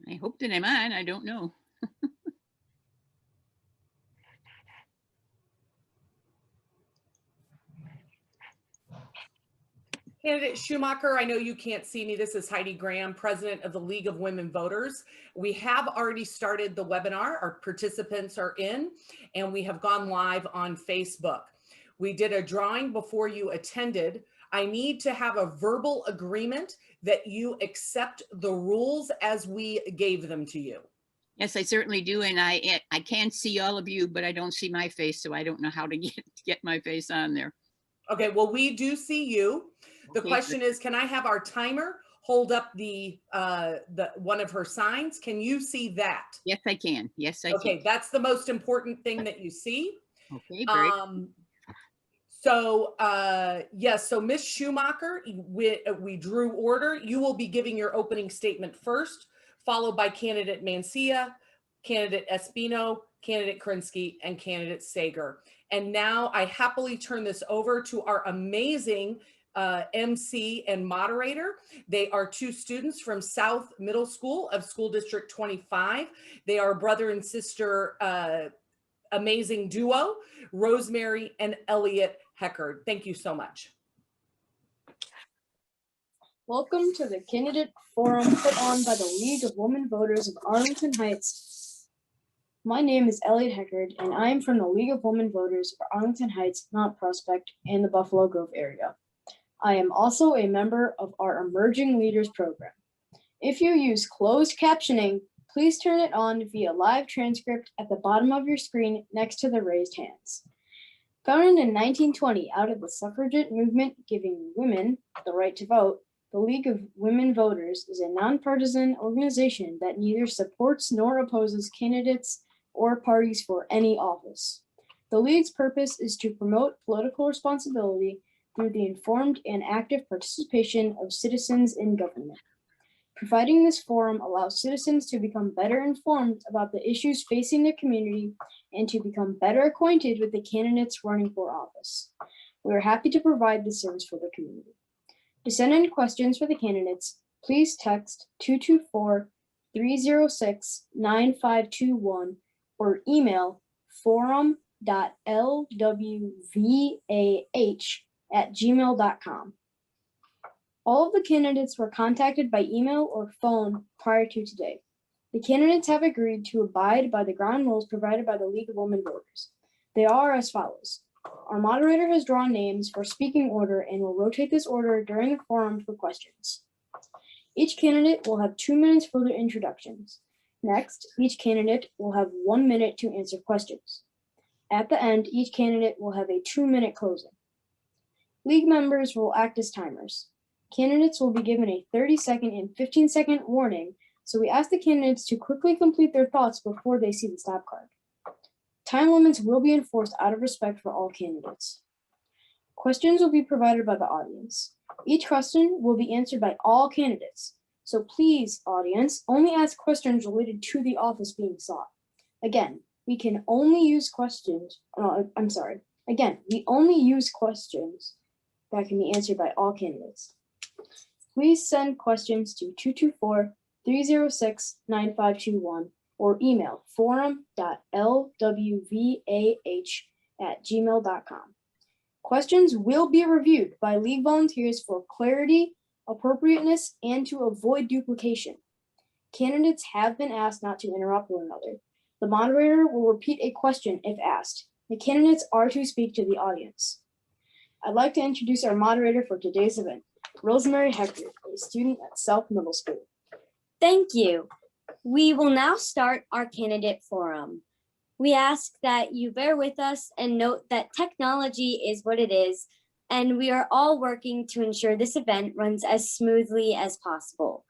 I hope that I'm on. I don't know. Candidate Schumacher, I know you can't see me. This is Heidi Graham, President of the League of Women Voters. We have already started the webinar. Our participants are in, and we have gone live on Facebook. We did a drawing before you attended. I need to have a verbal agreement that you accept the rules as we gave them to you. Yes, I certainly do. And I can see all of you, but I don't see my face, so I don't know how to get my face on there. Okay, well, we do see you. The Okay, question is, can I have our timer hold up the one of her signs? Can you see that? Yes, I can. Yes, I Okay, can. that's the most important thing that you see. Okay, very So yes, so Ms. Schumacher, we drew order. You will be giving your opening statement first, followed by candidate Mancia, candidate Espino, candidate Krinsky, and candidate Sager. And now I happily turn this over to our amazing MC and moderator. They are two students from South Middle School of School District 25. They are brother and sister amazing duo, Rosemary and Elliot Heckard. Thank you so much. Welcome to the candidate forum put on by the League of Women Voters of Arlington Heights. My name is Elliot Heckard, and I am from the League of Women Voters of Arlington Heights, Mount Prospect, and the Buffalo Grove area. I am also a member of our Emerging Leaders program. If you use closed captioning, please turn it on via live transcript at the bottom of your screen next to the raised hands. Founded in 1920 out of the suffragette movement giving women the right to vote, the League of Women Voters is a nonpartisan organization that neither supports nor opposes candidates or parties for any office. The League's purpose is to promote political responsibility through the informed and active participation of citizens in government. Providing this forum allows citizens to become better informed about the issues facing their community and to become better acquainted with the candidates running for office. We are happy to provide this service for the community. To send in questions for the candidates, please text 224-306-9521 or email forum.lwvah@gmail.com. All of the candidates were contacted by email or phone prior to today. The candidates have agreed to abide by the ground rules provided by the League of Women Voters. They are as follows. Our moderator has drawn names for speaking order and will rotate this order during the forum for questions. Each candidate will have 2 minutes for their introductions. Next, each candidate will have 1 minute to answer questions. At the end, each candidate will have a 2-minute closing. League members will act as timers. Candidates will be given a 30-second and 15-second warning, so we ask the candidates to quickly complete their thoughts before they see the stop card. Time limits will be enforced out of respect for all candidates. Questions will be provided by the audience. Each question will be answered by all candidates. So please, audience, only ask questions related to the office being sought. Again, we can only use questions, we only use questions that can be answered by all candidates. Please send questions to 224-306-9521 or email forum.lwvah@gmail.com. Questions will be reviewed by League volunteers for clarity, appropriateness, and to avoid duplication. Candidates have been asked not to interrupt one another. The moderator will repeat a question if asked. The candidates are to speak to the audience. I'd like to introduce our moderator for today's event, Rosemary Heckard, a student at South Middle School. Thank you. We will now start our candidate forum. We ask that you bear with us and note that technology is what it is, and we are all working to ensure this event runs as smoothly as possible.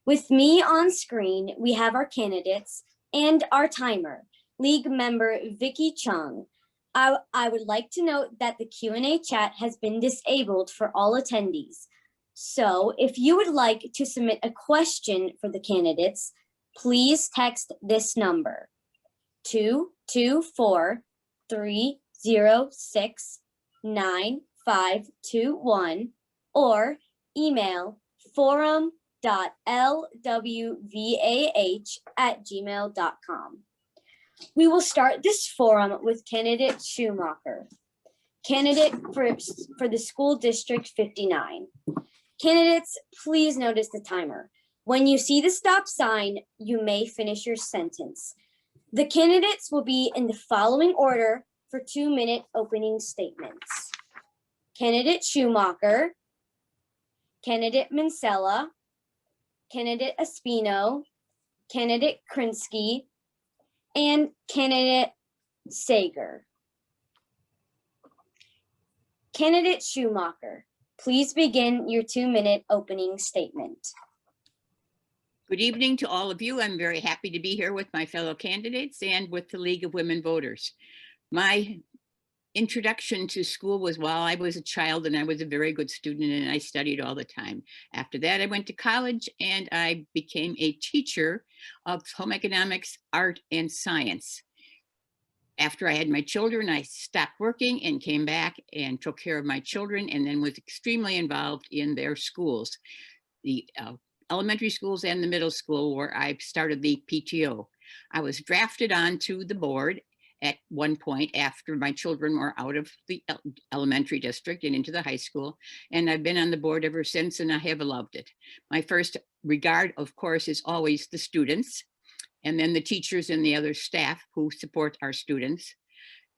With me on screen, we have our candidates and our timer, League member Vicky Chung. I would like to note that the Q&A chat has been disabled for all attendees. So if you would like to submit a question for the candidates, please text this number, 224-306-9521, or email forum.lwvah@gmail.com. Espino.lwvah@gmail.com. We will start this forum with candidate Schumacher, candidate for the school district 59. Candidates, please notice the timer. When you see the stop sign, you may finish your sentence. The candidates will be in the following order for 2-minute opening statements. Candidate Schumacher, candidate Mansella, candidate Espino, candidate Krinsky, and candidate Sager. Candidate Schumacher, please begin your 2-minute opening statement. Good evening to all of you. I'm very happy to be here with my fellow candidates and with the League of Women Voters. My introduction to school was while I was a child, and I was a very good student and I studied all the time. After that, I went to college and I became a teacher of home economics, art, and science. After I had my children, I stopped working and came back and took care of my children, and then was extremely involved in their schools, the elementary schools and the middle school, where I started the PTO. I was drafted onto the board at one point after my children were out of the elementary district and into the high school. And I've been on the board ever since, and I have loved it. My first regard, of course, is always the students, and then the teachers and the other staff who support our students,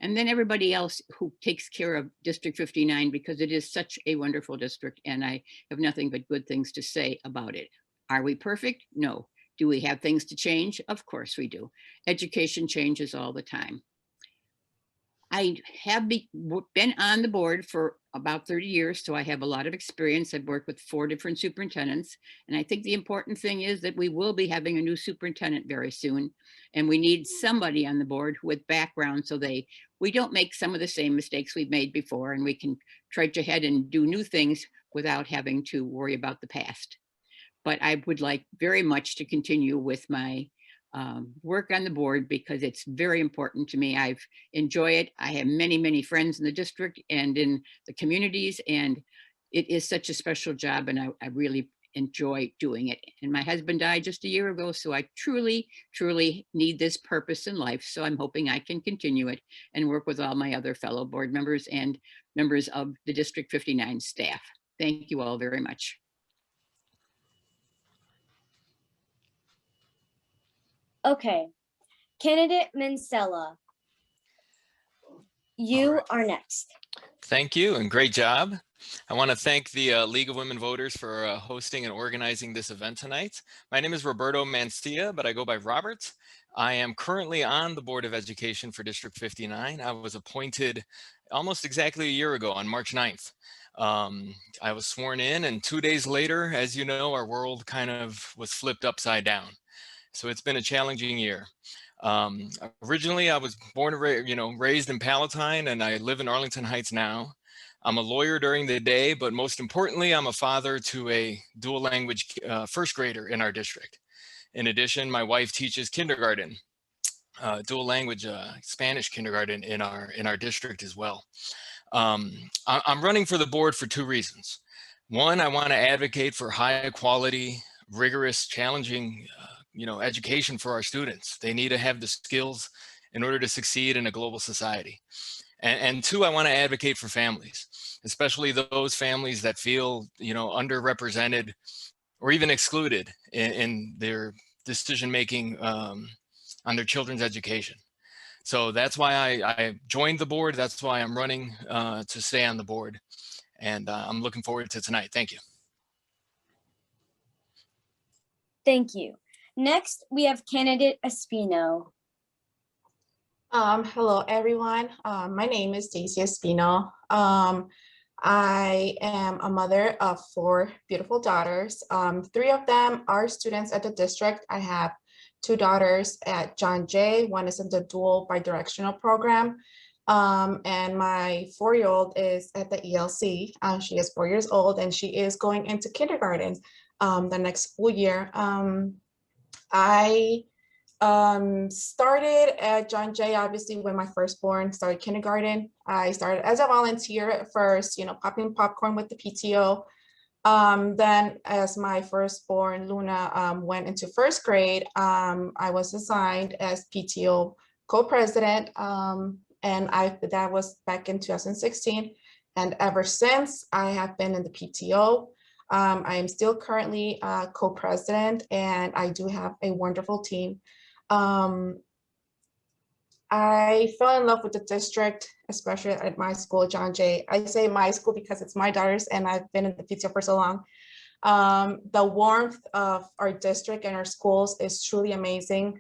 and then everybody else who takes care of District 59, because it is such a wonderful district and I have nothing but good things to say about it. Are we perfect? No. Do we have things to change? Of course we do. Education changes all the time. I have been on the board for about 30 years, so I have a lot of experience. I've worked with 4 different superintendents, and I think the important thing is that we will be having a new superintendent very soon, and we need somebody on the board with background so we don't make some of the same mistakes we've made before, and we can trudge ahead and do new things without having to worry about the past. But I would like very much to continue with my work on the board, because it's very important to me. I've enjoyed it. I have many, many friends in the district and in the communities, and it is such a special job, and I really enjoy doing it. And my husband died just a year ago, so I truly, truly need this purpose in life. So I'm hoping I can continue it and work with all my other fellow board members and members of the District 59 staff. Thank you all very much. Okay, candidate Mansella, you are next. Thank you and great job. I want to thank the League of Women Voters for hosting and organizing this event tonight. My name is Roberto Mancia, but I go by Robert. I am currently on the Board of Education for District 59. I was appointed almost exactly a year ago on March 9th. I was sworn in, and 2 days later, as you know, our world kind of was flipped upside down. So it's been a challenging year. Originally, I was born and raised in Palatine, and I live in Arlington Heights now. I'm a lawyer during the day, but most importantly, I'm a father to a dual language first grader in our district. In addition, my wife teaches kindergarten, dual language Spanish kindergarten in our district as well. I'm running for the board for 2 reasons. One, I want to advocate for high quality, rigorous, challenging education for our students. They need to have the skills in order to succeed in a global society. And 2, I want to advocate for families, especially those families that feel, underrepresented or even excluded in their decision-making on their children's education. So that's why I joined the board. That's why I'm running to stay on the board. And I'm looking forward to tonight. Thank you. Thank you. Next, we have candidate Espino. Hello, everyone. My name is Daisy Espino. I am a mother of 4 beautiful daughters. 3 of them are students at the district. I have 2 daughters at John Jay. One is in the dual bidirectional program. And my 4-year-old is at the ELC. She is 4 years old, and she is going into kindergarten the next school year. I started at John Jay, obviously, when my firstborn started kindergarten. I started as a volunteer at first, popping popcorn with the PTO. Then as my firstborn Luna went into first grade, I was assigned as PTO co-president, and that was back in 2016. And ever since, I have been in the PTO. I am still currently co-president, and I do have a wonderful team. I fell in love with the district, especially at my school, John Jay. I say my school because it's my daughters and I've been in the PTO for so long. The warmth of our district and our schools is truly amazing.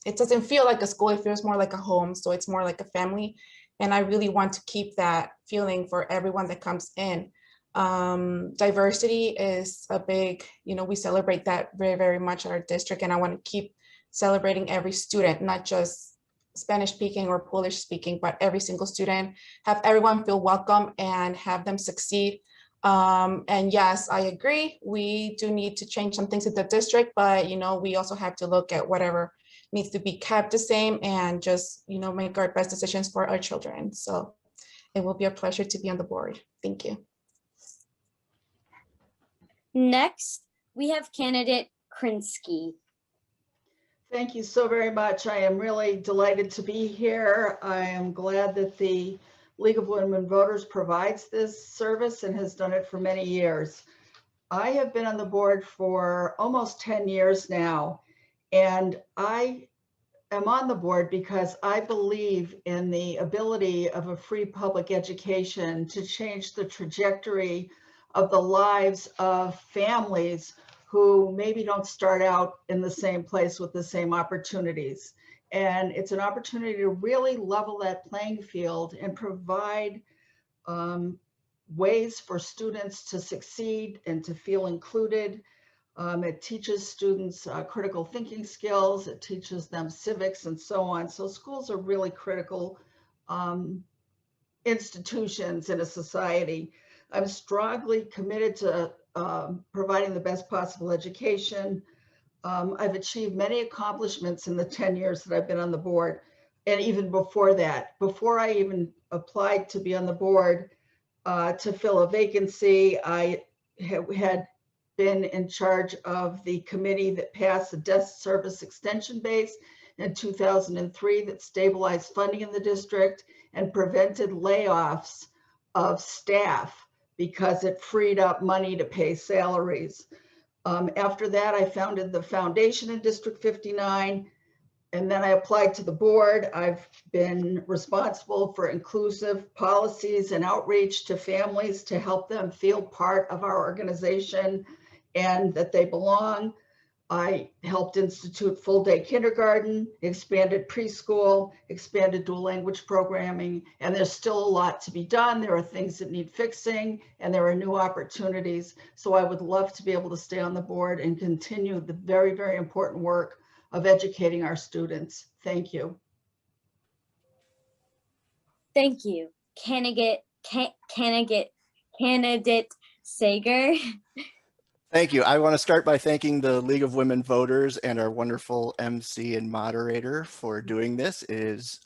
It doesn't feel like a school, it feels more like a home. So it's more like a family. And I really want to keep that feeling for everyone that comes in. Diversity is a big, we celebrate that very, very much at our district. And I want to keep celebrating every student, not just Spanish speaking or Polish speaking, but every single student, have everyone feel welcome and have them succeed. And yes, I agree, we do need to change some things in the district, but we also have to look at whatever needs to be kept the same and just make our best decisions for our children. So it will be a pleasure to be on the board. Thank you. Next, we have candidate Krinsky. Thank you so very much. I am really delighted to be here. I am glad that the League of Women Voters provides this service and has done it for many years. I have been on the board for almost 10 years now, and I am on the board because I believe in the ability of a free public education to change the trajectory of the lives of families who maybe don't start out in the same place with the same opportunities. And it's an opportunity to really level that playing field and provide ways for students to succeed and to feel included. It teaches students critical thinking skills, it teaches them civics and so on. So schools are really critical institutions in a society. I'm strongly committed to providing the best possible education. I've achieved many accomplishments in the 10 years that I've been on the board. And even before that, before I even applied to be on the board to fill a vacancy, I had been in charge of the committee that passed the debt service extension base in 2003 that stabilized funding in the district and prevented layoffs of staff because it freed up money to pay salaries. After that, I founded the foundation in District 59, and then I applied to the board. I've been responsible for inclusive policies and outreach to families to help them feel part of our organization and that they belong. I helped institute full-day kindergarten, expanded preschool, expanded dual language programming, and there's still a lot to be done. There are things that need fixing, and there are new opportunities. So I would love to be able to stay on the board and continue the very, very important work of educating our students. Thank you. Thank you, candidate Sager. Thank you. I want to start by thanking the League of Women Voters and our wonderful MC and moderator for doing this. It is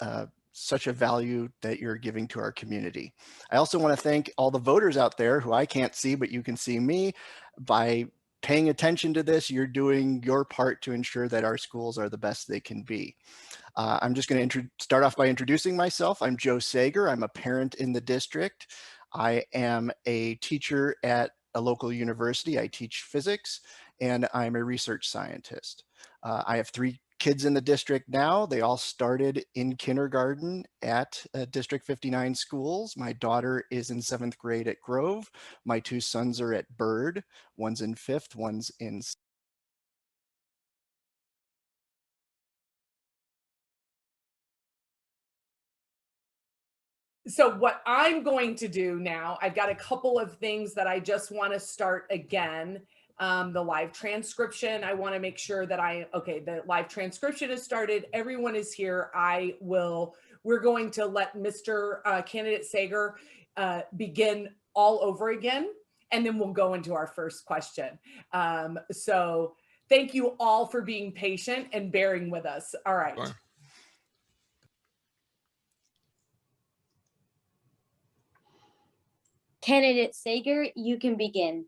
such a value that you're giving to our community. I also want to thank all the voters out there who I can't see, but you can see me. By paying attention to this, you're doing your part to ensure that our schools are the best they can be. I'm just going to start off by introducing myself. I'm Joe Sager. I'm a parent in the district. I am a teacher at a local university. I teach physics, and I'm a research scientist. I have 3 kids in the district now. They all started in kindergarten at District 59 schools. My daughter is in 7th grade at Grove. My 2 sons are at Byrd. One's in 5th, one's in So what I'm going to do now, I've got a couple of things that I just want to start again. The live transcription, I want to make sure that the live transcription is started. Everyone is here. We're going to let Mr. Candidate Sager begin all over again, and then we'll go into our first question. So thank you all for being patient and bearing with us. All right. Sure. Candidate Sager, you can begin.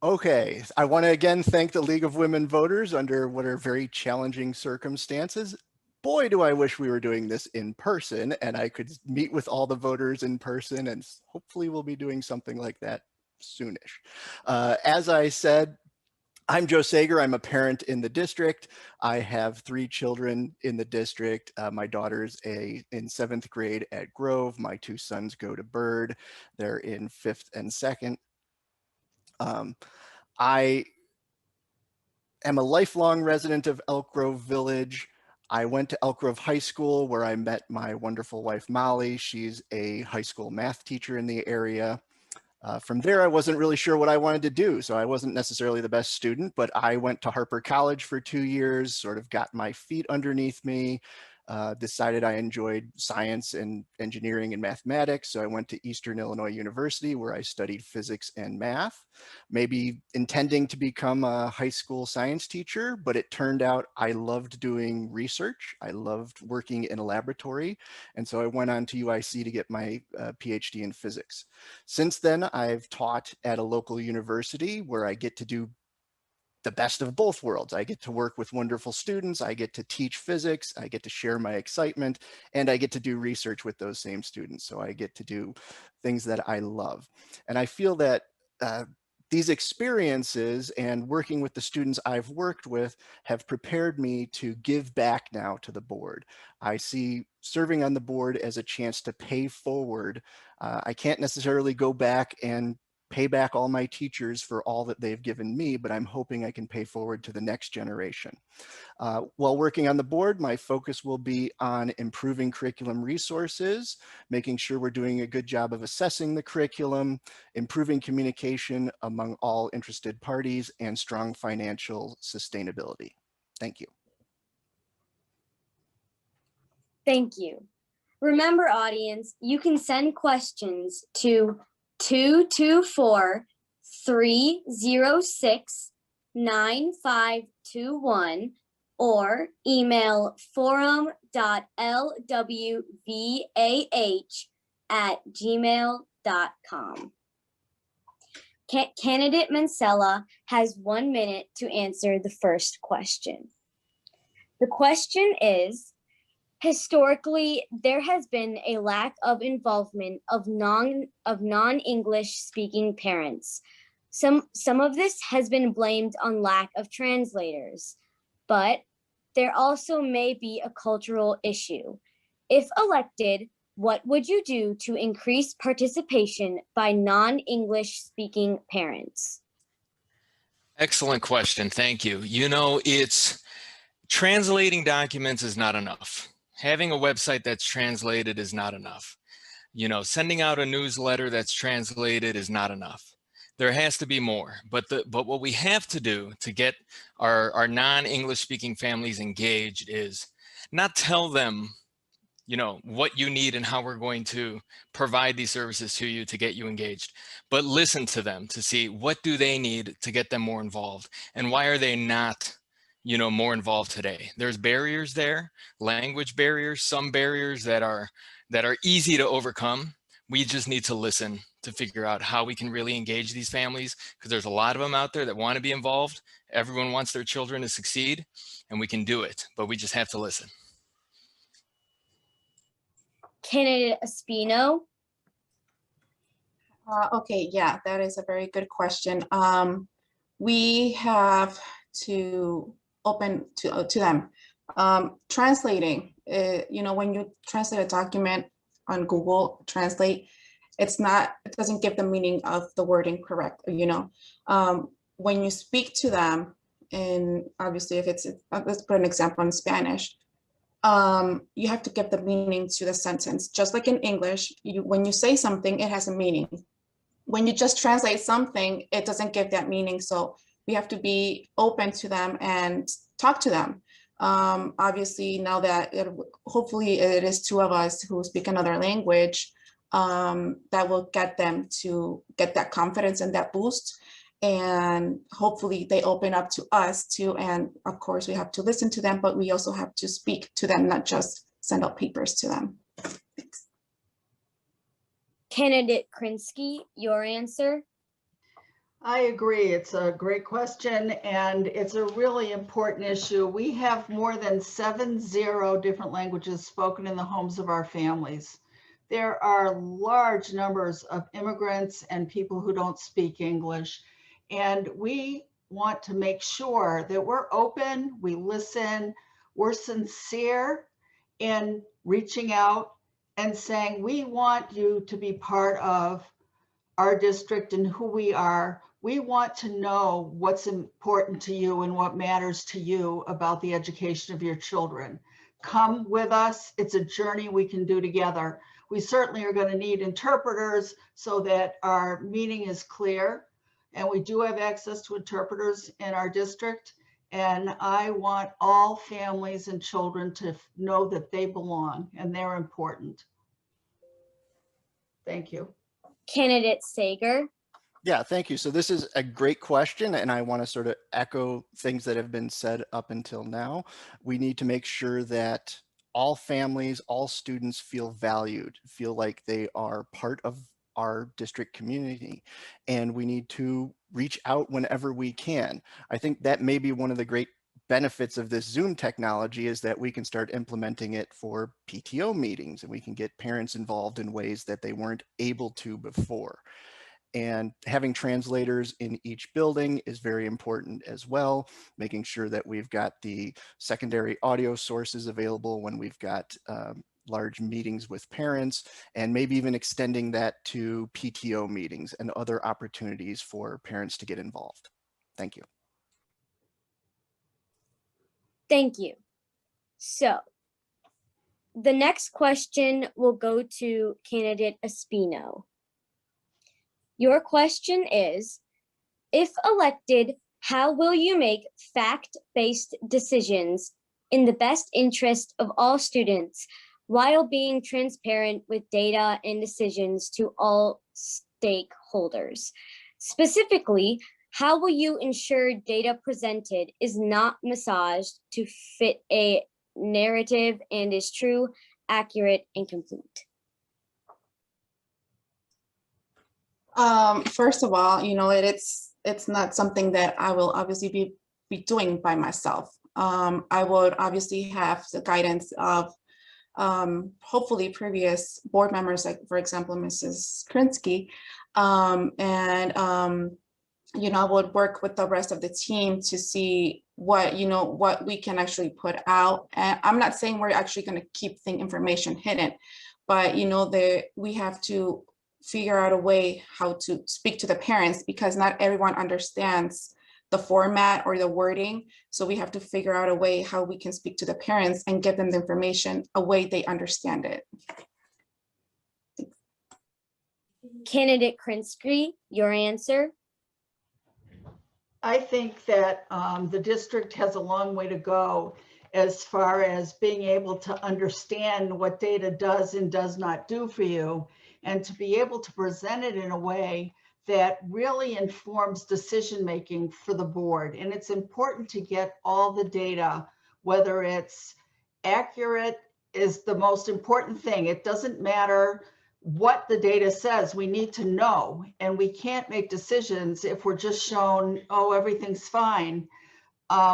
Okay, I want to again thank the League of Women Voters under what are very challenging circumstances. Boy, do I wish we were doing this in person and I could meet with all the voters in person, and hopefully we'll be doing something like that soonish. As I said, I'm Joe Sager. I'm a parent in the district. I have 3 children in the district. My daughter's in 7th grade at Grove. My 2 sons go to Byrd. They're in 5th and 2nd. I am a lifelong resident of Elk Grove Village. I went to Elk Grove High School where I met my wonderful wife, Molly. She's a high school math teacher in the area. From there, I wasn't really sure what I wanted to do, so I wasn't necessarily the best student, but I went to Harper College for 2 years, sort of got my feet underneath me, decided I enjoyed science and engineering and mathematics, so I went to Eastern Illinois University where I studied physics and math, maybe intending to become a high school science teacher, but it turned out I loved doing research. I loved working in a laboratory, and so I went on to UIC to get my PhD in physics. Since then, I've taught at a local university where I get to do the best of both worlds. I get to work with wonderful students, I get to teach physics, I get to share my excitement, and I get to do research with those same students. So I get to do things that I love. And I feel that these experiences and working with the students I've worked with have prepared me to give back now to the board. I see serving on the board as a chance to pay forward. I can't necessarily go back and pay back all my teachers for all that they've given me, but I'm hoping I can pay forward to the next generation. While working on the board, my focus will be on improving curriculum resources, making sure we're doing a good job of assessing the curriculum, improving communication among all interested parties, and strong financial sustainability. Thank you. Thank you. Remember, audience, you can send questions to 224-306-9521 or email forum.lwvah@gmail.com. Candidate Mansella has 1 minute to answer the first question. The question is, historically, there has been a lack of involvement of non-English speaking parents. Some of this has been blamed on lack of translators, but there also may be a cultural issue. If elected, what would you do to increase participation by non-English speaking parents? Excellent question. Thank you. You know, translating documents is not enough. Having a website that's translated is not enough. You know, sending out a newsletter that's translated is not enough. There has to be more. But what we have to do to get our non-English speaking families engaged is not tell them, you know, what you need and how we're going to provide these services to you to get you engaged, but listen to them to see what do they need to get them more involved and why are they not, you know, more involved today. There's barriers there, language barriers, some barriers that are easy to overcome. We just need to listen to figure out how we can really engage these families, because there's a lot of them out there that want to be involved. Everyone wants their children to succeed, and we can do it, but we just have to listen. Candidate Espino. Okay, yeah, that is a very good question. We have to open to them. Translating, you know, when you translate a document on Google Translate, it doesn't give the meaning of the wording correct, you know. When you speak to them, and obviously if it's, let's put an example in Spanish, you have to give the meaning to the sentence. Just like in English, when you say something, it has a meaning. When you just translate something, it doesn't give that meaning. So we have to be open to them and talk to them. Obviously, now that hopefully it is 2 of us who speak another language, that will get them to get that confidence and that boost. And hopefully they open up to us too. And of course, we have to listen to them, but we also have to speak to them, not just send out papers to them. Thanks. Candidate Krinsky, your answer. I agree. It's a great question, and it's a really important issue. We have more than 70 different languages spoken in the homes of our families. There are large numbers of immigrants and people who don't speak English, and we want to make sure that we're open, we listen, we're sincere in reaching out and saying, we want you to be part of our district and who we are. We want to know what's important to you and what matters to you about the education of your children. Come with us. It's a journey we can do together. We certainly are going to need interpreters so that our meaning is clear. And we do have access to interpreters in our district. And I want all families and children to know that they belong and they're important. Thank you. Candidate Sager. Yeah, thank you. So this is a great question, and I want to sort of echo things that have been said up until now. We need to make sure that all families, all students feel valued, feel like they are part of our district community, and we need to reach out whenever we can. I think that may be one of the great benefits of this Zoom technology is that we can start implementing it for PTO meetings, and we can get parents involved in ways that they weren't able to before. And having translators in each building is very important as well, making sure that we've got the secondary audio sources available when we've got large meetings with parents, and maybe even extending that to PTO meetings and other opportunities for parents to get involved. Thank you. Thank you. So the next question will go to candidate Espino. Your question is, if elected, how will you make fact-based decisions in the best interest of all students while being transparent with data and decisions to all stakeholders? Specifically, how will you ensure data presented is not massaged to fit a narrative and is true, accurate, and complete? First of all, it's not something that I will obviously be doing by myself. I would obviously have the guidance of hopefully previous board members, like for example, Mrs. Krinsky, I would work with the rest of the team to see what we can actually put out. And I'm not saying we're actually going to keep the information hidden, but we have to figure out a way how to speak to the parents, because not everyone understands the format or the wording. So we have to figure out a way how we can speak to the parents and give them the information a way they understand it. Candidate Krinsky, your answer? I think that the district has a long way to go as far as being able to understand what data does and does not do for you, and to be able to present it in a way that really informs decision-making for the board. And it's important to get all the data, whether it's accurate is the most important thing. It doesn't matter what the data says, we need to know, and we can't make decisions if we're just shown, oh, everything's fine,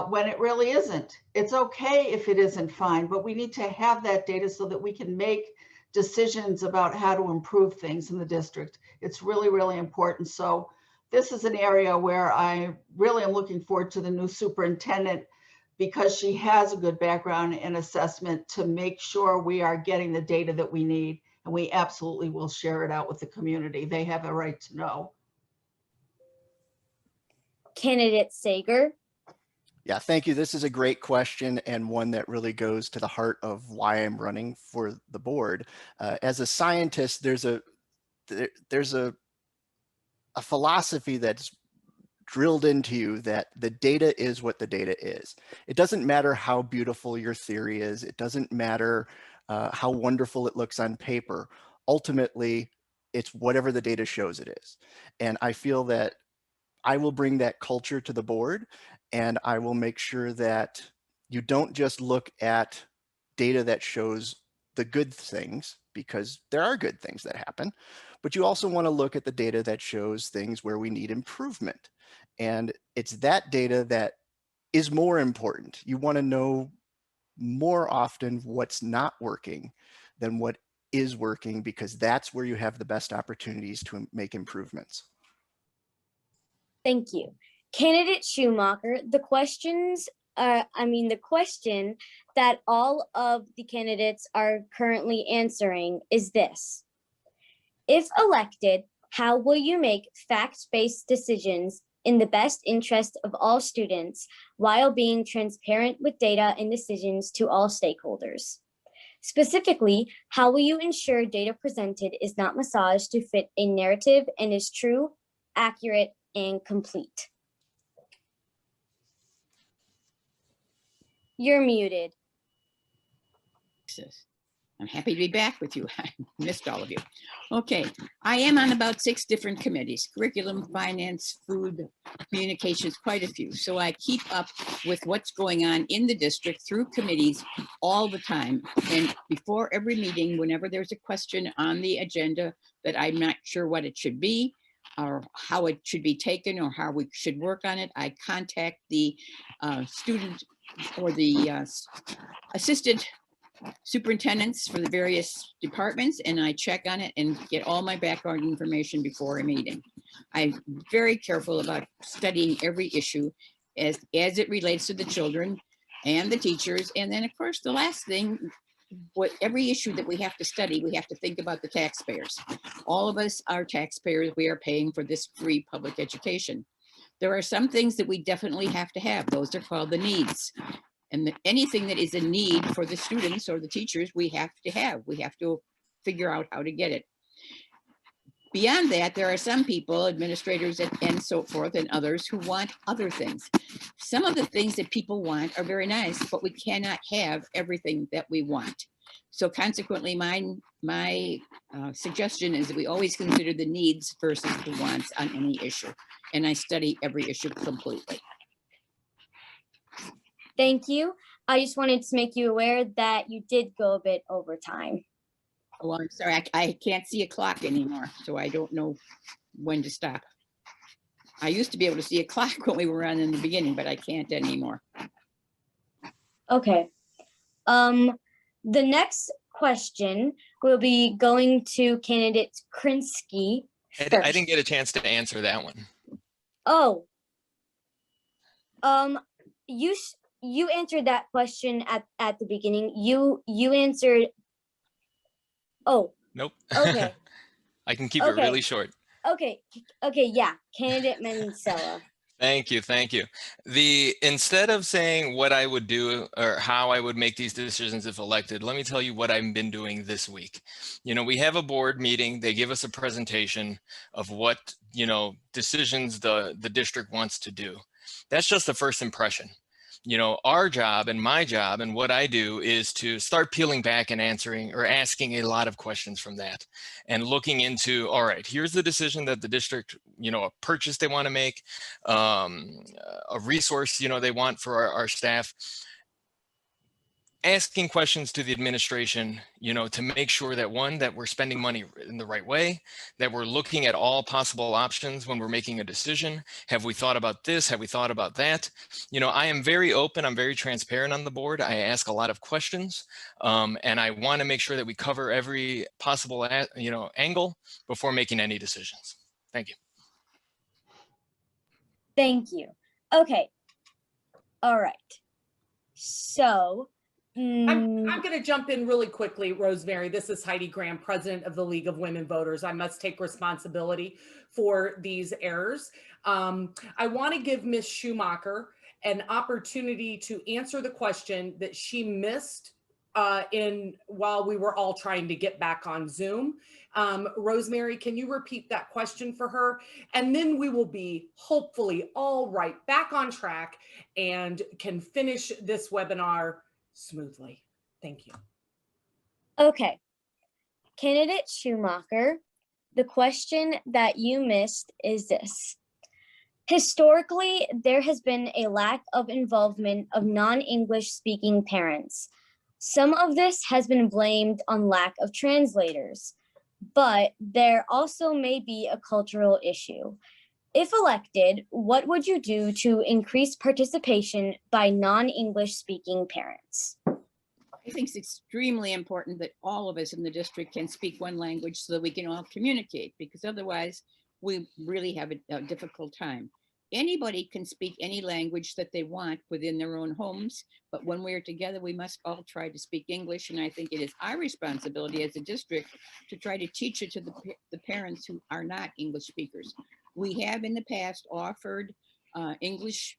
when it really isn't. It's okay if it isn't fine, but we need to have that data so that we can make decisions about how to improve things in the district. It's really, really important. So this is an area where I really am looking forward to the new superintendent, because she has a good background in assessment, to make sure we are getting the data that we need. And we absolutely will share it out with the community. They have a right to know. Candidate Sager. Yeah, thank you. This is a great question, and one that really goes to the heart of why I'm running for the board. As a scientist, there's a philosophy that's drilled into you that the data is what the data is. It doesn't matter how beautiful your theory is. It doesn't matter how wonderful it looks on paper. Ultimately, it's whatever the data shows it is. And I feel that I will bring that culture to the board, and I will make sure that you don't just look at data that shows the good things, because there are good things that happen, but you also want to look at the data that shows things where we need improvement. And it's that data that is more important. You want to know more often what's not working than what is working, because that's where you have the best opportunities to make improvements. Thank you. Candidate Schumacher, the question that all of the candidates are currently answering is this: if elected, how will you make fact-based decisions in the best interest of all students while being transparent with data and decisions to all stakeholders? Specifically, how will you ensure data presented is not massaged to fit a narrative and is true, accurate, and complete? You're muted. I'm happy to be back with you. I missed all of you. Okay, I am on about 6 different committees: curriculum, finance, food, communications, quite a few. So I keep up with what's going on in the district through committees all the time. And before every meeting, whenever there's a question on the agenda that I'm not sure what it should be, or how it should be taken, or how we should work on it, I contact the student or the assistant superintendents for the various departments, and I check on it and get all my background information before a meeting. I'm very careful about studying every issue as it relates to the children and the teachers. And then, of course, the last thing, every issue that we have to study, we have to think about the taxpayers. All of us are taxpayers. We are paying for this free public education. There are some things that we definitely have to have. Those are called the needs. And anything that is a need for the students or the teachers, we have to have. We have to figure out how to get it. Beyond that, there are some people, administrators and so forth, and others who want other things. Some of the things that people want are very nice, but we cannot have everything that we want. So consequently, my suggestion is that we always consider the needs versus the wants on any issue. And I study every issue completely. Thank you. I just wanted to make you aware that you did go a bit over time. Oh, I'm sorry, I can't see a clock anymore, so I don't know when to stop. I used to be able to see a clock when we were on in the beginning, but I can't anymore. Okay. The next question will be going to candidate Krinsky first. I didn't get a chance to answer that one. Oh. You answered that question at the beginning. You answered. Oh. Nope. Okay. I can keep it really short. Okay. Yeah. Candidate Mansella. Thank you. Instead of saying what I would do or how I would make these decisions if elected, let me tell you what I've been doing this week. We have a board meeting. They give us a presentation of what, decisions the district wants to do. That's just the first impression. Our job and my job and what I do is to start peeling back and answering or asking a lot of questions from that and looking into, all right, here's the decision that the district, a purchase they want to make, a resource, they want for our staff. Asking questions to the administration, to make sure that that we're spending money in the right way, that we're looking at all possible options when we're making a decision. Have we thought about this? Have we thought about that? I am very open. I'm very transparent on the board. I ask a lot of questions, and I want to make sure that we cover every possible, angle before making any decisions. Thank you. Thank you. Okay. All right. So, I'm going to jump in really quickly, Rosemary. This is Heidi Graham, president of the League of Women Voters. I must take responsibility for these errors. I want to give Ms. Schumacher an opportunity to answer the question that she missed while we were all trying to get back on Zoom. Rosemary, can you repeat that question for her? And then we will be hopefully all right back on track and can finish this webinar smoothly. Thank you. Okay. Candidate Schumacher, the question that you missed is this. Historically, there has been a lack of involvement of non-English speaking parents. Some of this has been blamed on lack of translators, but there also may be a cultural issue. If elected, what would you do to increase participation by non-English speaking parents? I think it's extremely important that all of us in the district can speak one language so that we can all communicate, because otherwise we really have a difficult time. Anybody can speak any language that they want within their own homes, but when we're together, we must all try to speak English. And I think it is our responsibility as a district to try to teach it to the parents who are not English speakers. We have in the past offered English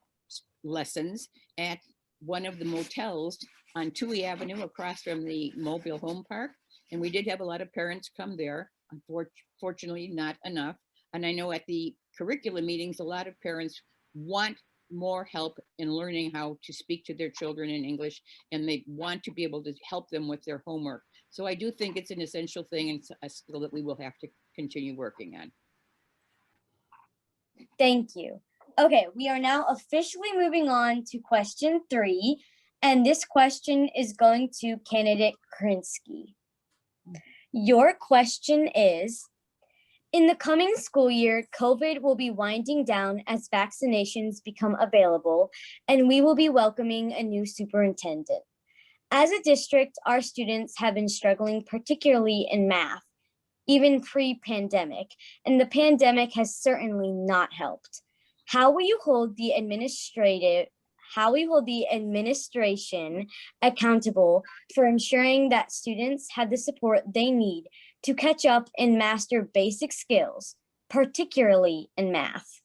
lessons at one of the motels on Toohey Avenue across from the mobile home park. And we did have a lot of parents come there. Unfortunately, not enough. And I know at the curriculum meetings, a lot of parents want more help in learning how to speak to their children in English, and they want to be able to help them with their homework. So I do think it's an essential thing and a skill that we will have to continue working on. Thank you. Okay, we are now officially moving on to question 3, and this question is going to candidate Krinsky. Your question is, in the coming school year, COVID will be winding down as vaccinations become available, and we will be welcoming a new superintendent. As a district, our students have been struggling, particularly in math, even pre-pandemic, and the pandemic has certainly not helped. How will you hold the administration accountable for ensuring that students have the support they need to catch up and master basic skills, particularly in math?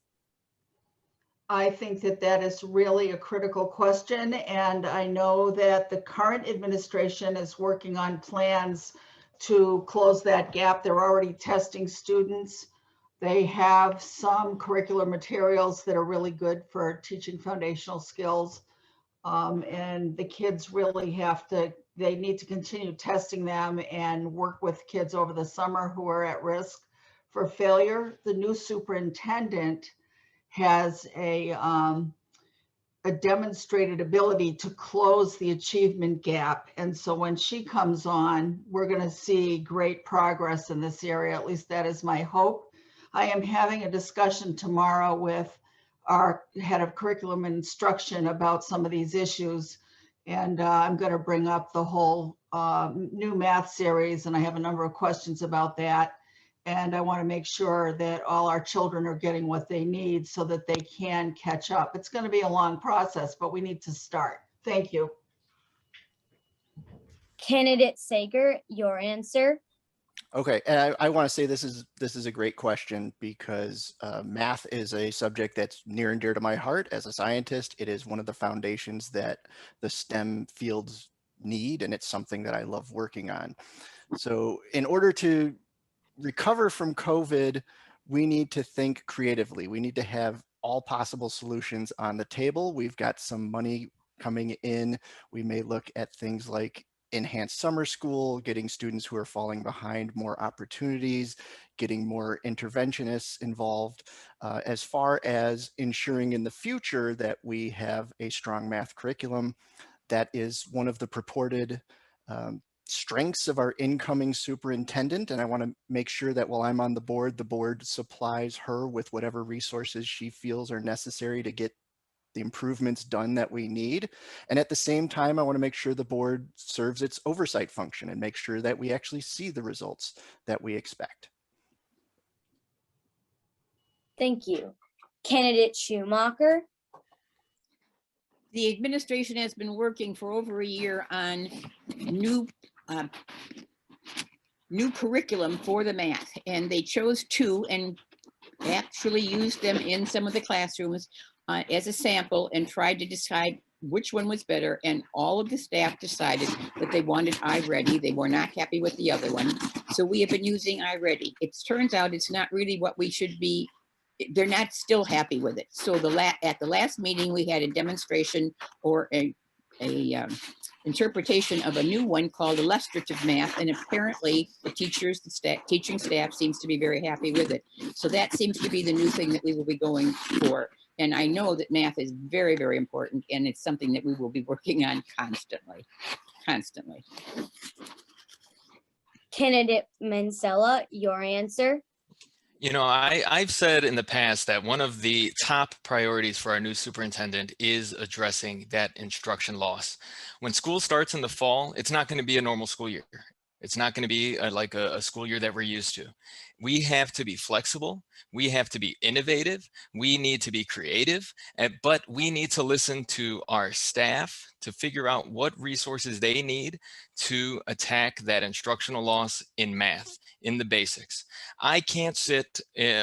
I think that that is really a critical question. And I know that the current administration is working on plans to close that gap. They're already testing students. They have some curricular materials that are really good for teaching foundational skills. And the kids really they need to continue testing them and work with kids over the summer who are at risk for failure. The new superintendent has a demonstrated ability to close the achievement gap. And so when she comes on, we're going to see great progress in this area. At least that is my hope. I am having a discussion tomorrow with our head of curriculum and instruction about some of these issues. And I'm going to bring up the whole new math series. And I have a number of questions about that. And I want to make sure that all our children are getting what they need so that they can catch up. It's going to be a long process, but we need to start. Thank you. Candidate Sager, your answer. Okay, and I want to say this is a great question because math is a subject that's near and dear to my heart. As a scientist, it is one of the foundations that the STEM fields need, and it's something that I love working on. So in order to recover from COVID, we need to think creatively. We need to have all possible solutions on the table. We've got some money coming in. We may look at things like enhanced summer school, getting students who are falling behind more opportunities, getting more interventionists involved, as far as ensuring in the future that we have a strong math curriculum. That is one of the purported strengths of our incoming superintendent. And I want to make sure that while I'm on the board supplies her with whatever resources she feels are necessary to get the improvements done that we need. And at the same time, I want to make sure the board serves its oversight function and make sure that we actually see the results that we expect. Thank you. Candidate Schumacher. The administration has been working for over a year on new curriculum for the math, and they chose 2 and actually used them in some of the classrooms as a sample and tried to decide which one was better. And all of the staff decided that they wanted iReady. They were not happy with the other one. So we have been using iReady. It turns out it's not really what we should be. They're not still happy with it. So at the last meeting, we had a demonstration or a interpretation of a new one called illustrative math, and apparently the teachers, teaching staff seems to be very happy with it. So that seems to be the new thing that we will be going for. And I know that math is very, very important, and it's something that we will be working on constantly. constantly. Candidate Mansella, your answer. You know, I've said in the past that one of the top priorities for our new superintendent is addressing that instruction loss. When school starts in the fall, it's not going to be a normal school year. It's not going to be like a school year that we're used to. We have to be flexible. We have to be innovative. We need to be creative, but we need to listen to our staff to figure out what resources they need to attack that instructional loss in math, in the basics. I can't sit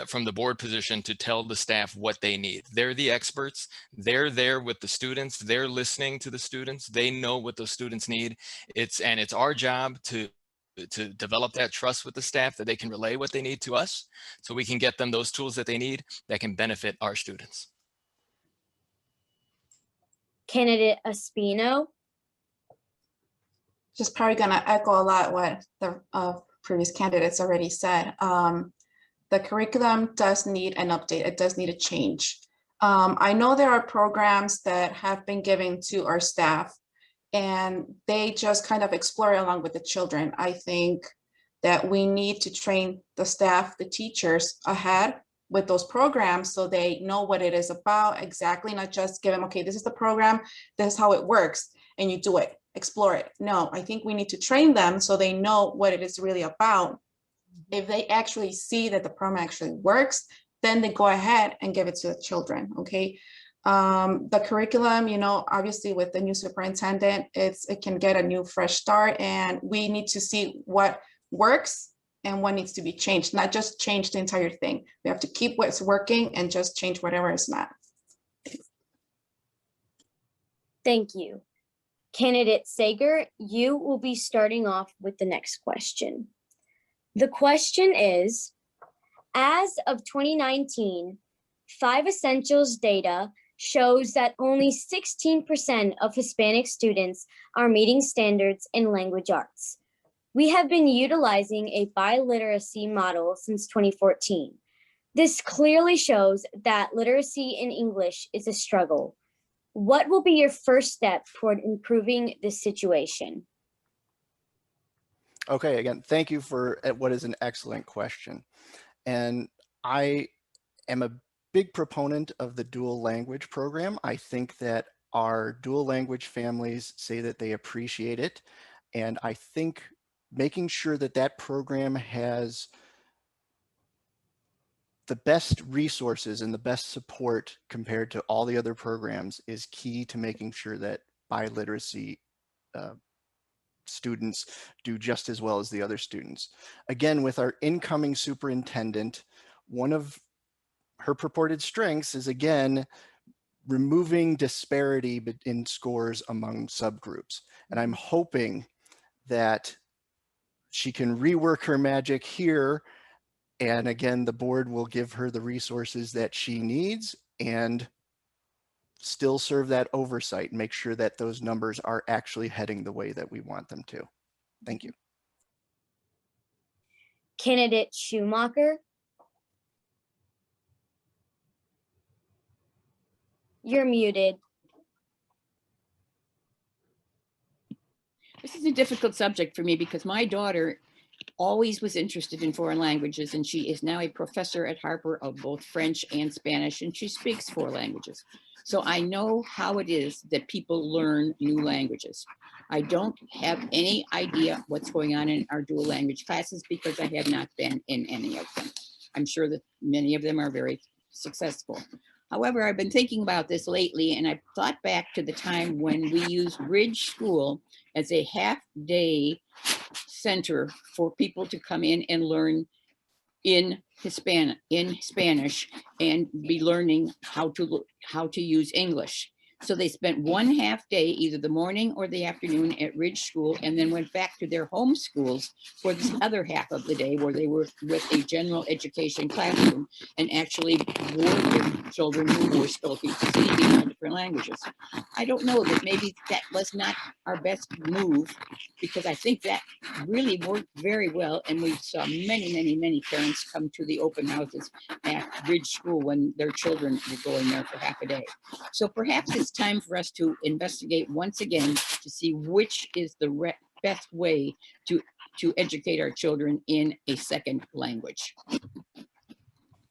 from the board position to tell the staff what they need. They're the experts. They're there with the students. They're listening to the students. They know what those students need. It's our job to develop that trust with the staff that they can relay what they need to us so we can get them those tools that they need that can benefit our students. Candidate Espino. Just probably going to echo a lot what the previous candidates already said. The curriculum does need an update. It does need a change. I know there are programs that have been given to our staff and they just kind of explore along with the children. I think that we need to train the staff, the teachers ahead with those programs so they know what it is about exactly, not just give them, okay, this is the program, this is how it works, and you do it, explore it. No, I think we need to train them so they know what it is really about. If they actually see that the program actually works, then they go ahead and give it to the children, okay? The curriculum, you know, obviously with the new superintendent, it can get a new fresh start and we need to see what works and what needs to be changed, not just change the entire thing. We have to keep what's working and just change whatever is not. Thank you. Candidate Sager, you will be starting off with the next question. The question is, as of 2019, 5 Essentials data shows that only 16% of Hispanic students are meeting standards in language arts. We have been utilizing a biliteracy model since 2014. This clearly shows that literacy in English is a struggle. What will be your first step toward improving this situation? Okay, again, thank you for what is an excellent question. And I am a big proponent of the dual language program. I think that our dual language families say that they appreciate it. And I think making sure that that program has the best resources and the best support compared to all the other programs is key to making sure that biliteracy students do just as well as the other students. Again, with our incoming superintendent, one of her purported strengths is, again, removing disparity in scores among subgroups. And I'm hoping that she can rework her magic here. And again, the board will give her the resources that she needs and still serve that oversight and make sure that those numbers are actually heading the way that we want them to. Thank you. Candidate Schumacher. You're muted. This is a difficult subject for me because my daughter always was interested in foreign languages, and she is now a professor at Harper of both French and Spanish, and she speaks 4 languages. So I know how it is that people learn new languages. I don't have any idea what's going on in our dual language classes because I have not been in any of them. I'm sure that many of them are very successful. However, I've been thinking about this lately, and I thought back to the time when we used Ridge School as a half-day center for people to come in and learn in Spanish and be learning how to use English. So they spent 1/2 day, either the morning or the afternoon at Ridge School, and then went back to their home schools for this other half of the day where they were with a general education classroom and actually worked with children who were speaking different languages. I don't know that maybe that was not our best move, because I think that really worked very well. And we saw many parents come to the open houses at Ridge School when their children were going there for half a day. So perhaps it's time for us to investigate once again to see which is the best way to educate our children in a second language.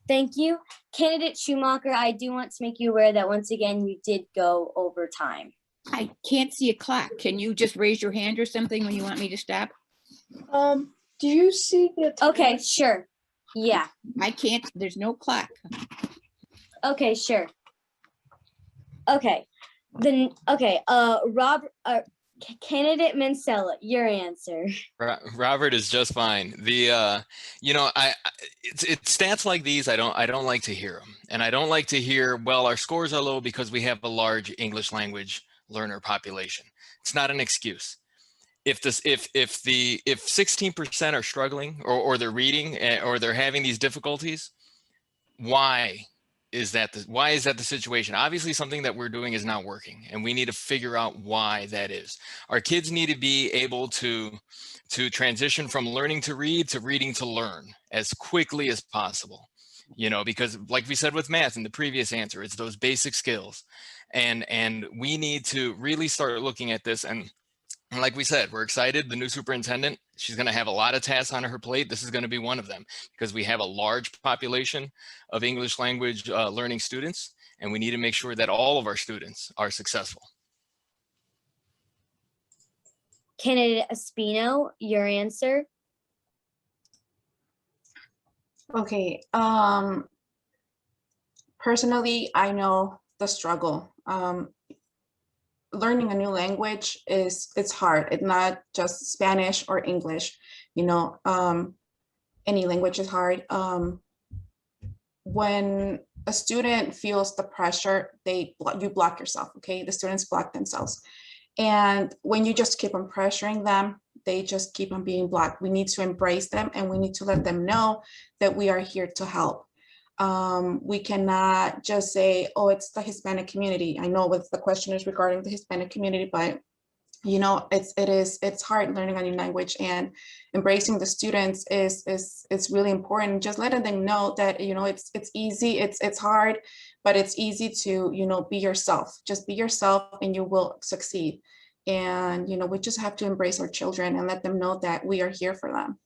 Thank you. Candidate Schumacher, I do want to make you aware that once again, you did go over time. I can't see a clock. Can you just raise your hand or something when you want me to stop? Do you see the time? Okay, sure. Yeah. I can't, there's no clock. Okay, sure. Okay. Then Candidate Mansella, your answer. Robert is just fine. The it's stats like these I don't like to hear them, and I don't like to hear, well, our scores are low because we have a large English language learner population. It's not an excuse. If 16% are struggling or they're reading or they're having these difficulties, why is that the situation? Obviously something that we're doing is not working, and we need to figure out why that is. Our kids need to be able to transition from learning to read to reading to learn as quickly as possible, because like we said with math in the previous answer, it's those basic skills, and we need to really start looking at this. And like we said, we're excited. The new superintendent, she's going to have a lot of tasks on her plate. This is going to be one of them, because we have a large population of English language learning students, and we need to make sure that all of our students are successful. Candidate Espino, your answer. Okay. Personally, I know the struggle. Learning a new language it's hard. It's not just Spanish or English, any language is hard. When a student feels the pressure, you block yourself. Okay, the students block themselves, and when you just keep on pressuring them, they just keep on being blocked. We need to embrace them, and we need to let them know that we are here to help. We cannot just say, oh, it's the Hispanic community. I know what the question is regarding the Hispanic community, but it's hard learning a new language, and embracing the students is really important. Just letting them know that, it's easy, it's hard, but it's easy to, be yourself. Just be yourself and you will succeed. And, we just have to embrace our children and let them know that we are here for them.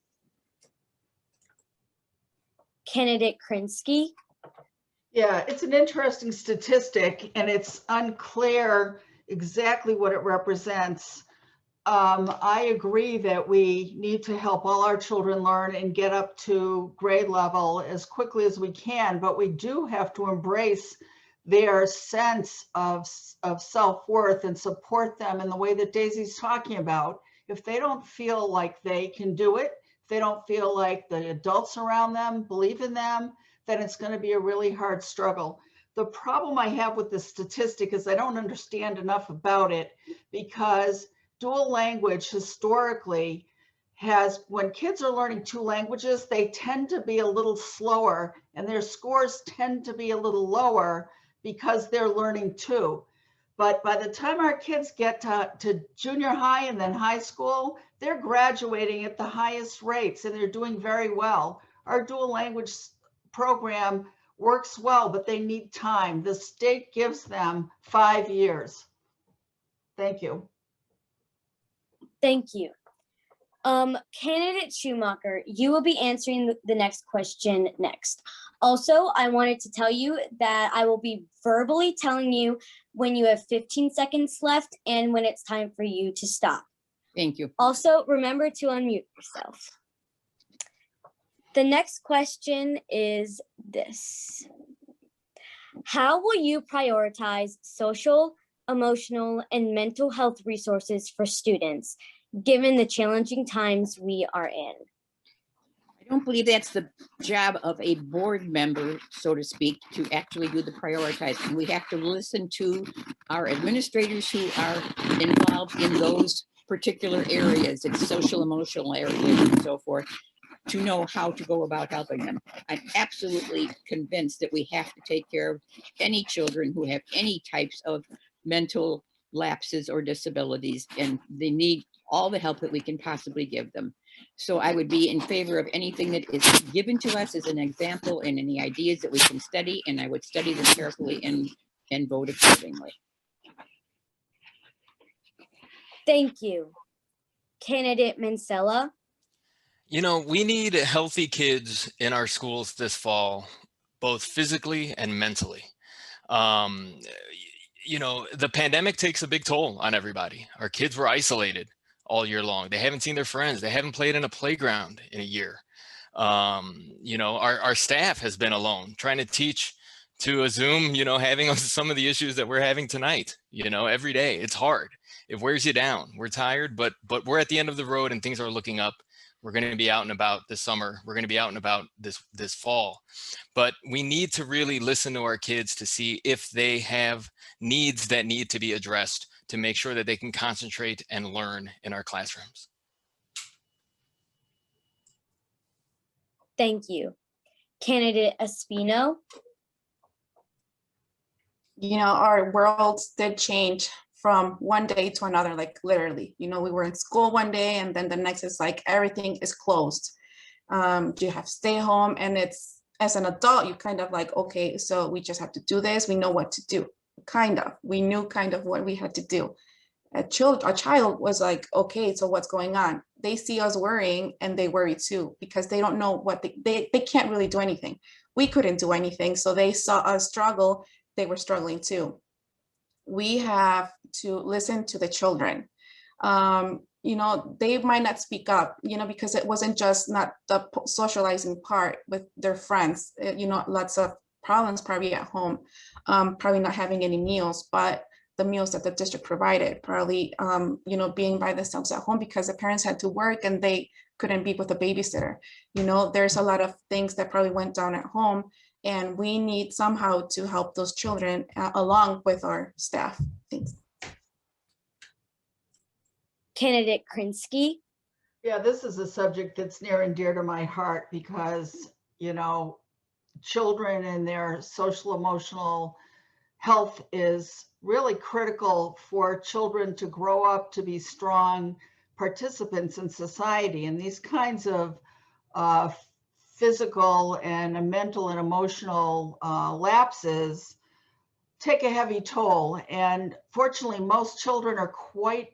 Candidate Krinsky. Yeah, it's an interesting statistic, and it's unclear exactly what it represents. I agree that we need to help all our children learn and get up to grade level as quickly as we can, but we do have to embrace their sense of self-worth and support them in the way that Daisy's talking about. If they don't feel like they can do it, if they don't feel like the adults around them believe in them, then it's going to be a really hard struggle. The problem I have with this statistic is I don't understand enough about it, because dual language historically has, when kids are learning two languages, they tend to be a little slower and their scores tend to be a little lower because they're learning two. But by the time our kids get to junior high and then high school, they're graduating at the highest rates and they're doing very well. Our dual language program works well, but they need time. The state gives them 5 years. Thank you. Thank you. Candidate Schumacher, you will be answering the next question next. Also, I wanted to tell you that I will be verbally telling you when you have 15 seconds left and when it's time for you to stop. Thank you. Also, remember to unmute yourself. The next question is this. How will you prioritize social, emotional, and mental health resources for students, given the challenging times we are in? I don't believe that's the job of a board member, so to speak, to actually do the prioritizing. We have to listen to our administrators who are involved in those particular areas, it's social, emotional areas and so forth, to know how to go about helping them. I'm absolutely convinced that we have to take care of any children who have any types of mental lapses or disabilities, and they need all the help that we can possibly give them. So I would be in favor of anything that is given to us as an example and any ideas that we can study, and I would study them carefully and vote accordingly. Thank you. Candidate Mansella? You know, we need healthy kids in our schools this fall, both physically and mentally. Um, you know, the pandemic takes a big toll on everybody. Our kids were isolated all year long. They haven't seen their friends. They haven't played in a playground in a year. You know, our staff has been alone trying to teach to a Zoom, you know, having some of the issues that we're having tonight, you know, every day. It's hard. It wears you down. We're tired, but we're at the end of the road and things are looking up. We're going to be out and about this summer. We're going to be out and about this fall. But we need to really listen to our kids to see if they have needs that need to be addressed to make sure that they can concentrate and learn in our classrooms. Thank you. Candidate Espino? You know, our worlds did change from one day to another, like literally. You know, we were in school one day and then the next is like everything is closed. You have to stay home, and it's, as an adult, you kind of like, okay, so we just have to do this. We know what to do, kind of. We knew kind of what we had to do. A child was like, okay, so what's going on? They see us worrying and they worry too, because they don't know what they can't really do anything. We couldn't do anything, so they saw us struggle. They were struggling too. We have to listen to the children. You know, they might not speak up, you know, because it wasn't just not the socializing part with their friends, you know, lots of problems probably at home, probably not having any meals, but the meals that the district provided, probably, you know, being by themselves at home because the parents had to work and they couldn't be with a babysitter. You know, there's a lot of things that probably went down at home, and we need somehow to help those children along with our staff. Thanks. Candidate Krinsky? Yeah, this is a subject that's near and dear to my heart because, you know, children and their social emotional health is really critical for children to grow up to be strong participants in society. And these kinds of physical and mental and emotional lapses take a heavy toll. And fortunately, most children are quite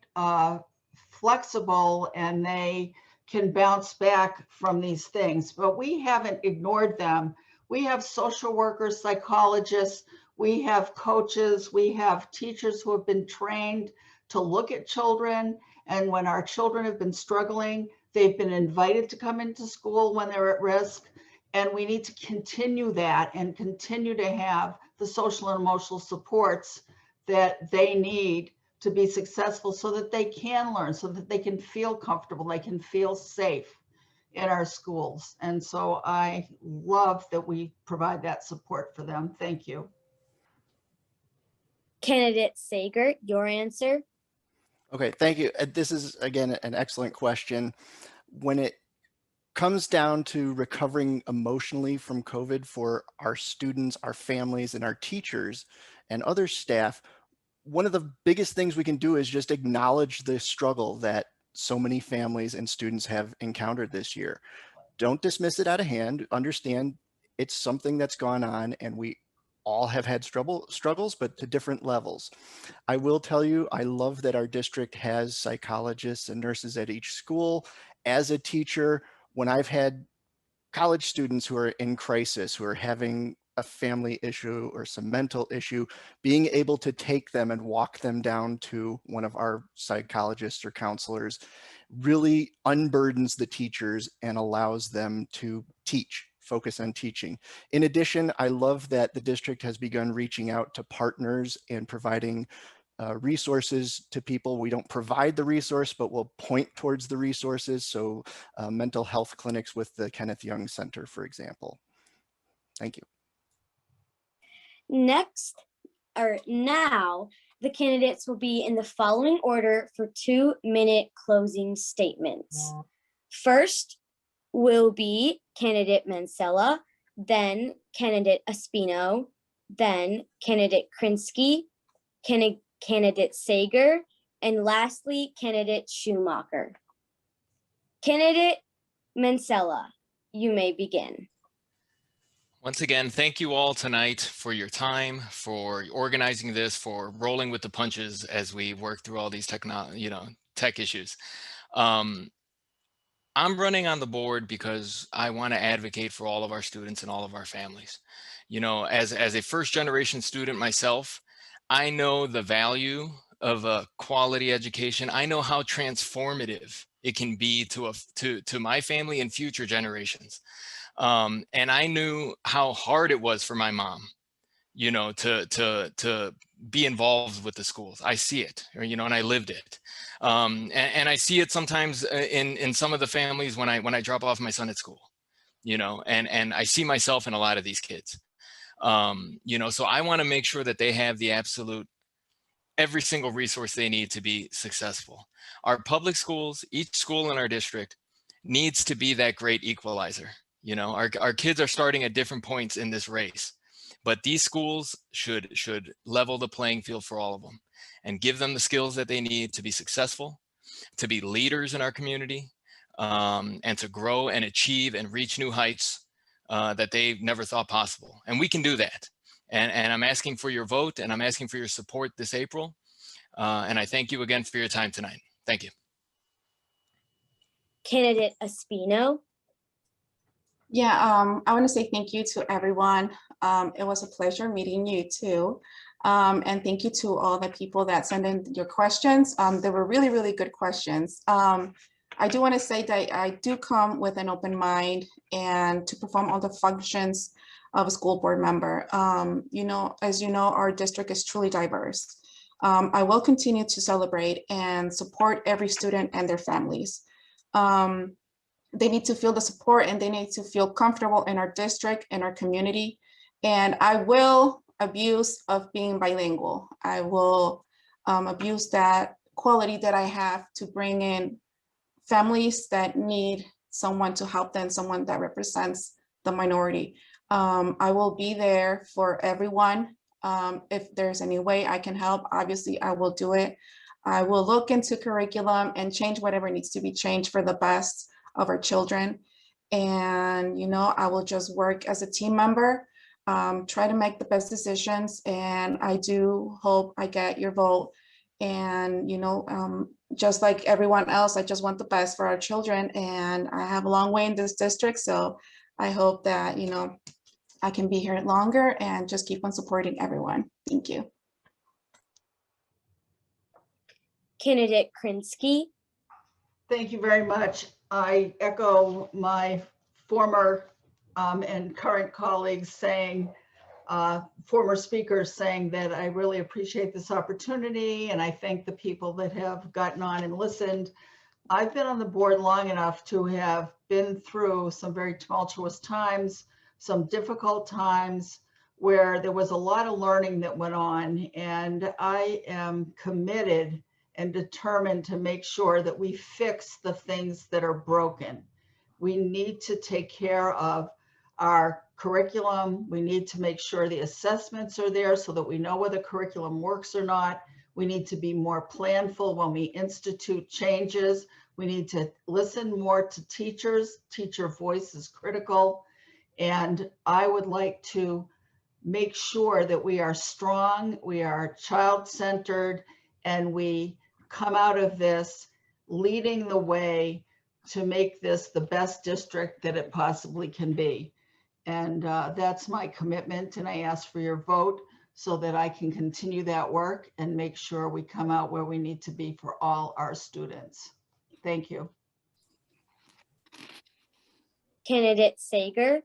flexible and they can bounce back from these things, but we haven't ignored them. We have social workers, psychologists, we have coaches, we have teachers who have been trained to look at children. And when our children have been struggling, they've been invited to come into school when they're at risk. And we need to continue that and continue to have the social and emotional supports that they need to be successful so that they can learn, so that they can feel comfortable, they can feel safe in our schools. And so I love that we provide that support for them. Thank you. Candidate Sager, your answer? Okay, thank you. This is, again, an excellent question. When it comes down to recovering emotionally from COVID for our students, our families, and our teachers and other staff, one of the biggest things we can do is just acknowledge the struggle that so many families and students have encountered this year. Don't dismiss it out of hand. Understand it's something that's gone on, and we all have had struggles, but to different levels. I will tell you, I love that our district has psychologists and nurses at each school. As a teacher, when I've had college students who are in crisis, who are having a family issue or some mental issue, being able to take them and walk them down to one of our psychologists or counselors really unburdens the teachers and allows them to teach, focus on teaching. In addition, I love that the district has begun reaching out to partners and providing resources to people. We don't provide the resource, but we'll point towards the resources. So mental health clinics with the Kenneth Young Center, for example. Thank you. Now, the candidates will be in the following order for 2-minute closing statements. First will be candidate Mansella, then candidate Espino, then candidate Krinsky, candidate Sager, and lastly, candidate Schumacher. Candidate Mansella, you may begin. Once again, thank you all tonight for your time, for organizing this, for rolling with the punches as we work through all these tech issues. I'm running on the board because I want to advocate for all of our students and all of our families. You know, as a first generation student myself, I know the value of a quality education. I know how transformative it can be to my family and future generations. And I knew how hard it was for my mom, you know, to be involved with the schools. I see it, you know, and I lived it. And I see it sometimes in some of the families when I drop off my son at school, you know, and I see myself in a lot of these kids. You know, so I want to make sure that they have the absolute every single resource they need to be successful. Our public schools, each school in our district needs to be that great equalizer. You know, our kids are starting at different points in this race, but these schools should level the playing field for all of them and give them the skills that they need to be successful, to be leaders in our community, and to grow and achieve and reach new heights that they never thought possible. And we can do that. And I'm asking for your vote, and I'm asking for your support this April. And I thank you again for your time tonight. Thank you. Candidate Espino. Yeah, I want to say thank you to everyone. It was a pleasure meeting you too. And thank you to all the people that sent in your questions. They were really, really good questions. I do want to say that I do come with an open mind and to perform all the functions of a school board member. You know, as you know, our district is truly diverse. I will continue to celebrate and support every student and their families. They need to feel the support and they need to feel comfortable in our district and our community. And I will abuse of being bilingual. I will abuse that quality that I have to bring in families that need someone to help them, someone that represents the minority. I will be there for everyone. If there's any way I can help, obviously I will do it. I will look into curriculum and change whatever needs to be changed for the best of our children. And, you know, I will just work as a team member, try to make the best decisions. And I do hope I get your vote. And, you know, just like everyone else, I just want the best for our children. And I have a long way in this district. So I hope that, you know, I can be here longer and just keep on supporting everyone. Thank you. Candidate Krinsky. Thank you very much. I echo my former and current colleagues saying, former speakers saying that I really appreciate this opportunity and I thank the people that have gotten on and listened. I've been on the board long enough to have been through some very tumultuous times, some difficult times where there was a lot of learning that went on, and I am committed and determined to make sure that we fix the things that are broken. We need to take care of our curriculum. We need to make sure the assessments are there so that we know whether curriculum works or not. We need to be more planful when we institute changes. We need to listen more to teachers. Teacher voice is critical. And I would like to make sure that we are strong, we are child-centered, and we come out of this leading the way to make this the best district that it possibly can be. And that's my commitment, and I ask for your vote so that I can continue that work and make sure we come out where we need to be for all our students. Thank you. Candidate Sager.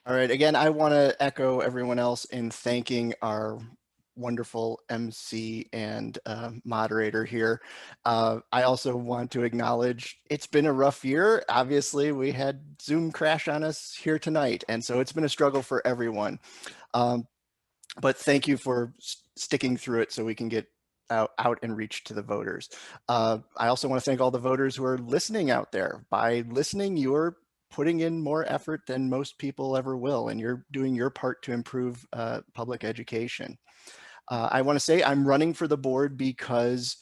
All right, again, I want to echo everyone else in thanking our wonderful MC and moderator here. I also want to acknowledge it's been a rough year. Obviously, we had Zoom crash on us here tonight, and so it's been a struggle for everyone. But thank you for sticking through it so we can get out and reach to the voters. I also want to thank all the voters who are listening out there. By listening, you're putting in more effort than most people ever will, and you're doing your part to improve public education. I want to say I'm running for the board because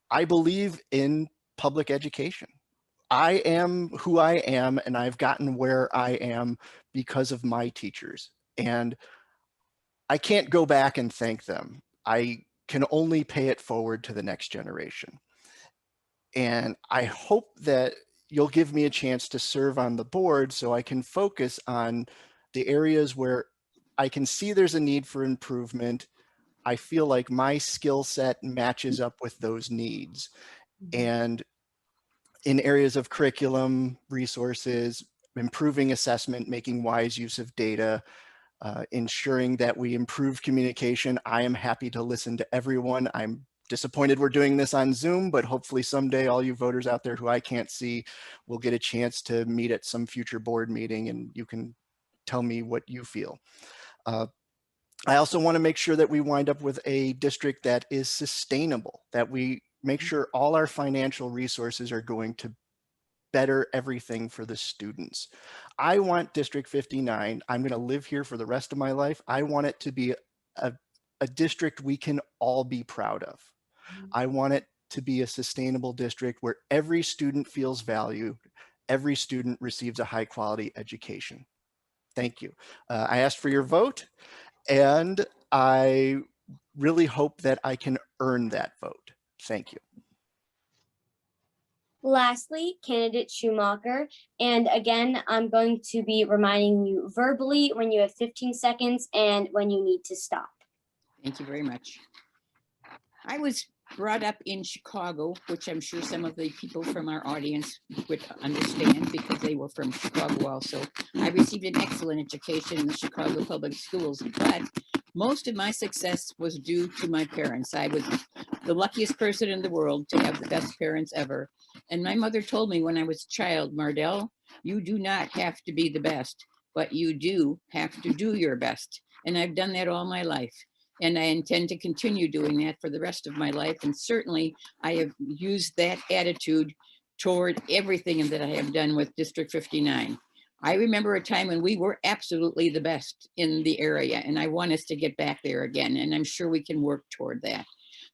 I believe in public education. I am who I am, and I've gotten where I am because of my teachers. And I can't go back and thank them. I can only pay it forward to the next generation. And I hope that you'll give me a chance to serve on the board so I can focus on the areas where I can see there's a need for improvement. I feel like my skill set matches up with those needs. And in areas of curriculum, resources, improving assessment, making wise use of data, ensuring that we improve communication. I am happy to listen to everyone. I'm disappointed we're doing this on Zoom, but hopefully someday all you voters out there who I can't see will get a chance to meet at some future board meeting and you can tell me what you feel. I also want to make sure that we wind up with a district that is sustainable, that we make sure all our financial resources are going to better everything for the students. I want District 59, I'm going to live here for the rest of my life. I want it to be a district we can all be proud of. I want it to be a sustainable district where every student feels valued, every student receives a high quality education. Thank you. I asked for your vote, and I really hope that I can earn that vote. Thank you. Lastly, candidate Schumacher. And again, I'm going to be reminding you verbally when you have 15 seconds and when you need to stop. Thank you very much. I was brought up in Chicago, which I'm sure some of the people from our audience would understand because they were from Chicago also. I received an excellent education in the Chicago public schools, but most of my success was due to my parents. I was the luckiest person in the world to have the best parents ever. And my mother told me when I was a child, Mardell, you do not have to be the best, but you do have to do your best. And I've done that all my life. And I intend to continue doing that for the rest of my life. And certainly I have used that attitude toward everything that I have done with District 59. I remember a time when we were absolutely the best in the area, and I want us to get back there again. And I'm sure we can work toward that.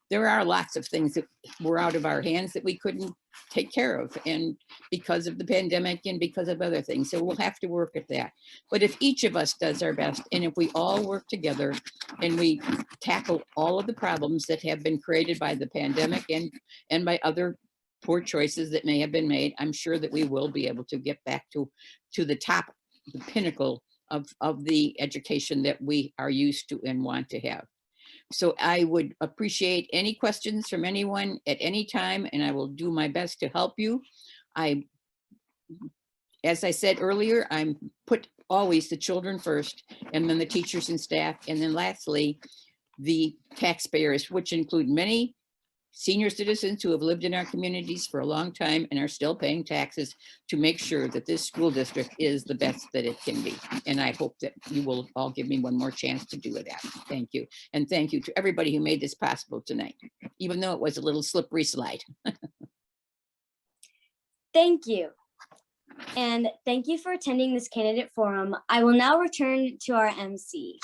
There are lots of things that were out of our hands that we couldn't take care of, and because of the pandemic and because of other things. So we'll have to work at that. But if each of us does our best, and if we all work together and we tackle all of the problems that have been created by the pandemic and by other poor choices that may have been made, I'm sure that we will be able to get back to the top, the pinnacle of the education that we are used to and want to have. So I would appreciate any questions from anyone at any time, and I will do my best to help you. As I said earlier, I'm put always the children first, and then the teachers and staff, and then lastly, the taxpayers, which include many senior citizens who have lived in our communities for a long time and are still paying taxes to make sure that this school district is the best that it can be. And I hope that you will all give me one more chance to do that. Thank you. And thank you to everybody who made this possible tonight, even though it was a little slippery slide. Thank you. And thank you for attending this candidate forum. I will now return to our MC.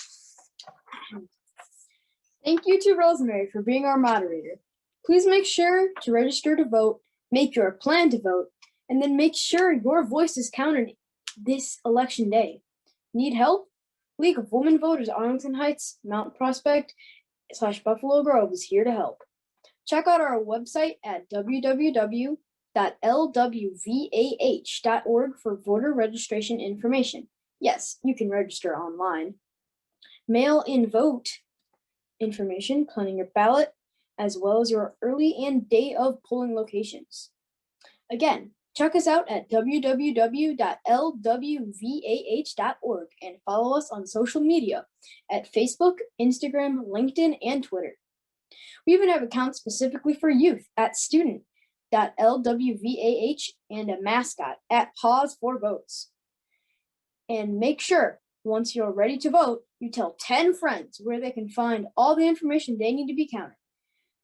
Thank you to Rosemary for being our moderator. Please make sure to register to vote, make your plan to vote, and then make sure your voice is counted this election day. Need help? League of Women Voters Arlington Heights, Mount Prospect / Buffalo Grove is here to help. Check out our website at www.lwvah.org for voter registration information. Yes, you can register online. Mail-in vote information, planning your ballot, as well as your early and day of polling locations. Again, check us out at www.lwvah.org and follow us on social media at Facebook, Instagram, LinkedIn, and Twitter. We even have accounts specifically for youth at student.lwvah and a mascot at Pause for Votes. And make sure, once you're ready to vote, you tell 10 friends where they can find all the information they need to be counted.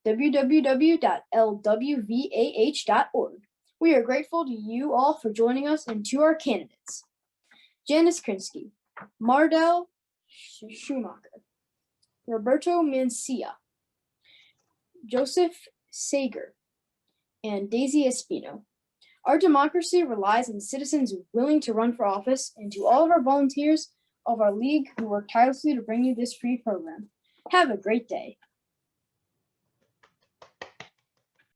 www.lwvah.org. We are grateful to you all for joining us and to our candidates. Janice Krinsky, Mardell Schumacher, Roberto Mancia, Joseph Sager, and Daisy Espino. Our democracy relies on citizens willing to run for office, and to all of our volunteers of our league who work tirelessly to bring you this free program. Have a great day.